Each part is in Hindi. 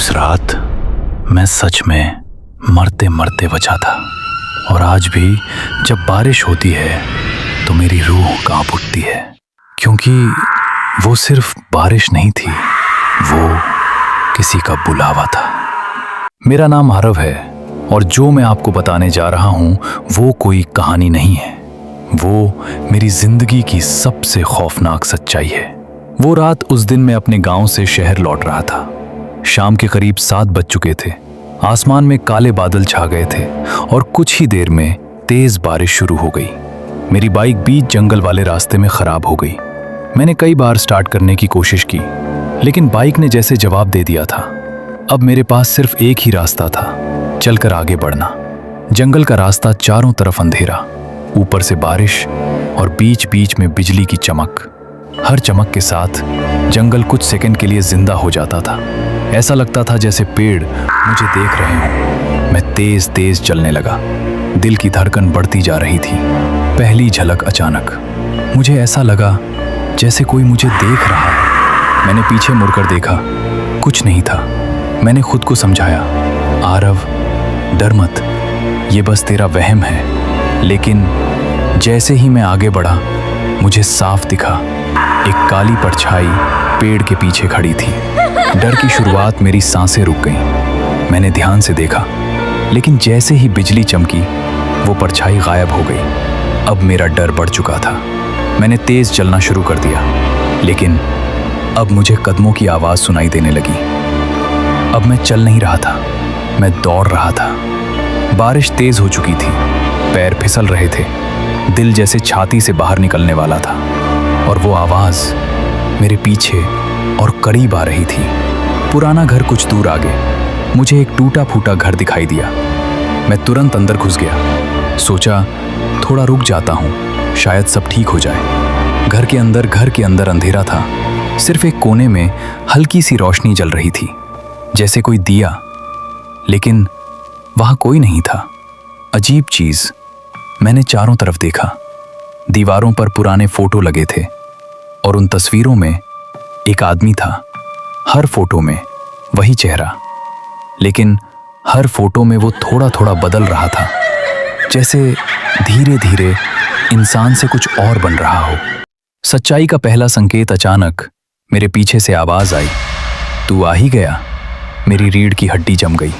उस रात मैं सच में मरते मरते बचा था। और आज भी जब बारिश होती है तो मेरी रूह कांप उठती है, क्योंकि वो सिर्फ बारिश नहीं थी, वो किसी का बुलावा था। मेरा नाम आरव है और जो मैं आपको बताने जा रहा हूं वो कोई कहानी नहीं है, वो मेरी जिंदगी की सबसे खौफनाक सच्चाई है। वो रात, उस दिन मैं अपने गांव से शहर लौट रहा था। शाम के करीब 7 बज चुके थे। आसमान में काले बादल छा गए थे और कुछ ही देर में तेज बारिश शुरू हो गई। मेरी बाइक बीच जंगल वाले रास्ते में खराब हो गई। मैंने कई बार स्टार्ट करने की कोशिश की, लेकिन बाइक ने जैसे जवाब दे दिया था। अब मेरे पास सिर्फ एक ही रास्ता था, चलकर आगे बढ़ना। जंगल का रास्ता, चारों तरफ अंधेरा, ऊपर से बारिश और बीच बीच में बिजली की चमक। हर चमक के साथ जंगल कुछ सेकंड के लिए जिंदा हो जाता था। ऐसा लगता था जैसे पेड़ मुझे देख रहे हों। मैं तेज तेज चलने लगा। दिल की धड़कन बढ़ती जा रही थी। पहली झलक अचानक मुझे ऐसा लगा जैसे कोई मुझे देख रहा है। मैंने पीछे मुड़कर देखा, कुछ नहीं था। मैंने खुद को समझाया, आरव डर मत, ये बस तेरा वहम है। लेकिन जैसे ही मैं आगे बढ़ा, मुझे साफ दिखा एक काली परछाई पेड़ के पीछे खड़ी थी। डर की शुरुआत, मेरी सांसें रुक गईं। मैंने ध्यान से देखा, लेकिन जैसे ही बिजली चमकी, वो परछाई गायब हो गई। अब मेरा डर बढ़ चुका था। मैंने तेज चलना शुरू कर दिया, लेकिन अब मुझे कदमों की आवाज सुनाई देने लगी। अब मैं चल नहीं रहा था, मैं दौड़ रहा था। बारिश तेज हो चुकी थी, पैर फिसल रहे थे, दिल जैसे छाती से बाहर निकलने वाला था। और वो आवाज मेरे पीछे और करीब आ रही थी। पुराना घर कुछ दूर आगे मुझे एक टूटा फूटा घर दिखाई दिया। मैं तुरंत अंदर घुस गया। सोचा थोड़ा रुक जाता हूँ, शायद सब ठीक हो जाए। घर के अंदर अंधेरा था। सिर्फ एक कोने में हल्की सी रोशनी जल रही थी, जैसे कोई दिया, लेकिन वहां कोई नहीं था। अजीब चीज, मैंने चारों तरफ देखा। दीवारों पर पुराने फोटो लगे थे और उन तस्वीरों में एक आदमी था। हर फोटो में वही चेहरा, लेकिन हर फोटो में वो थोड़ा थोड़ा बदल रहा था, जैसे धीरे धीरे इंसान से कुछ और बन रहा हो। सच्चाई का पहला संकेत, अचानक मेरे पीछे से आवाज आई, तू आ ही गया। मेरी रीढ़ की हड्डी जम गई।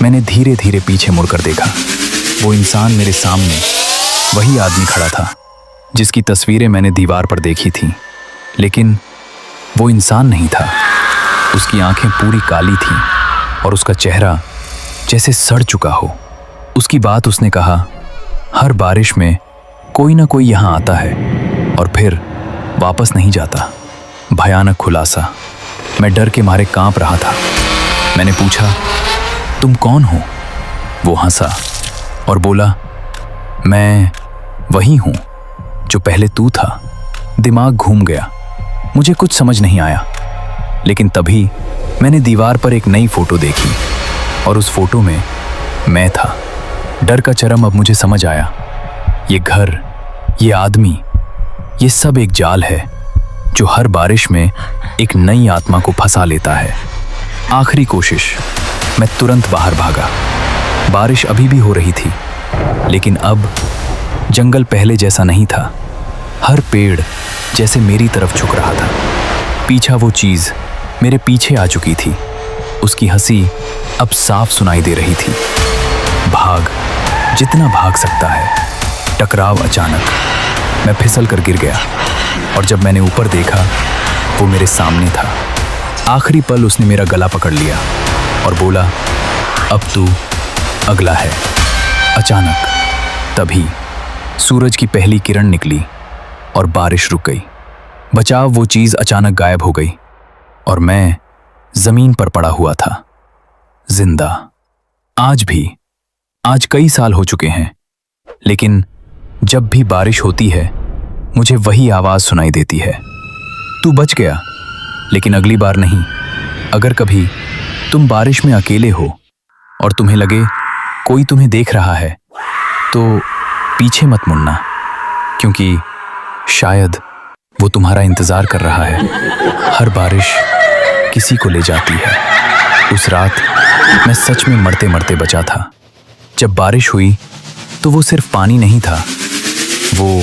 मैंने धीरे धीरे पीछे मुड़कर देखा। वो इंसान मेरे सामने, वही आदमी खड़ा था जिसकी तस्वीरें मैंने दीवार पर देखी थी, लेकिन वो इंसान नहीं था। उसकी आंखें पूरी काली थीं और उसका चेहरा जैसे सड़ चुका हो। उसकी बात, उसने कहा, हर बारिश में कोई ना कोई यहाँ आता है और फिर वापस नहीं जाता। भयानक खुलासा। मैं डर के मारे कांप रहा था। मैंने पूछा, तुम कौन हो? वो हंसा और बोला, मैं वही हूं जो पहले तू था। दिमाग घूम गया, मुझे कुछ समझ नहीं आया। लेकिन तभी मैंने दीवार पर एक नई फोटो देखी और उस फोटो में मैं था। डर का चरम अब मुझे समझ आया। ये घर, ये आदमी, ये सब एक जाल है जो हर बारिश में एक नई आत्मा को फंसा लेता है। आखिरी कोशिश, मैं तुरंत बाहर भागा। बारिश अभी भी हो रही थी, लेकिन अब जंगल पहले जैसा नहीं था। हर पेड़ जैसे मेरी तरफ झुक रहा था। पीछा वो चीज मेरे पीछे आ चुकी थी। उसकी हंसी अब साफ सुनाई दे रही थी। भाग, जितना भाग सकता है। टकराव अचानक, मैं फिसल कर गिर गया और जब मैंने ऊपर देखा, वो मेरे सामने था। आखिरी पल उसने मेरा गला पकड़ लिया और बोला, अब तू अगला है। अचानक तभी सूरज की पहली किरण निकली और बारिश रुक गई। बचाव, वो चीज अचानक गायब हो गई और मैं जमीन पर पड़ा हुआ था, जिंदा। आज कई साल हो चुके हैं, लेकिन जब भी बारिश होती है, मुझे वही आवाज सुनाई देती है, तू बच गया, लेकिन अगली बार नहीं। अगर कभी तुम बारिश में अकेले हो और तुम्हें लगे कोई तुम्हें देख रहा है, तो पीछे मत मुड़ना, क्योंकि शायद वो तुम्हारा इंतजार कर रहा है। हर बारिश किसी को ले जाती है, उस रात मैं सच में मरते मरते बचा था। जब बारिश हुई तो वो सिर्फ पानी नहीं था, वो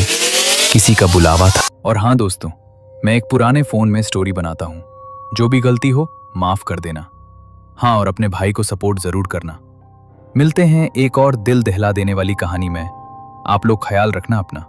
किसी का बुलावा था। और हाँ दोस्तों, मैं एक पुराने फोन में स्टोरी बनाता हूँ। जो भी गलती हो माफ कर देना। हाँ, और अपने भाई को सपोर्ट जरूर करना। मिलते हैं एक और दिल दहला देने वाली कहानी में। आप लोग ख्याल रखना अपना।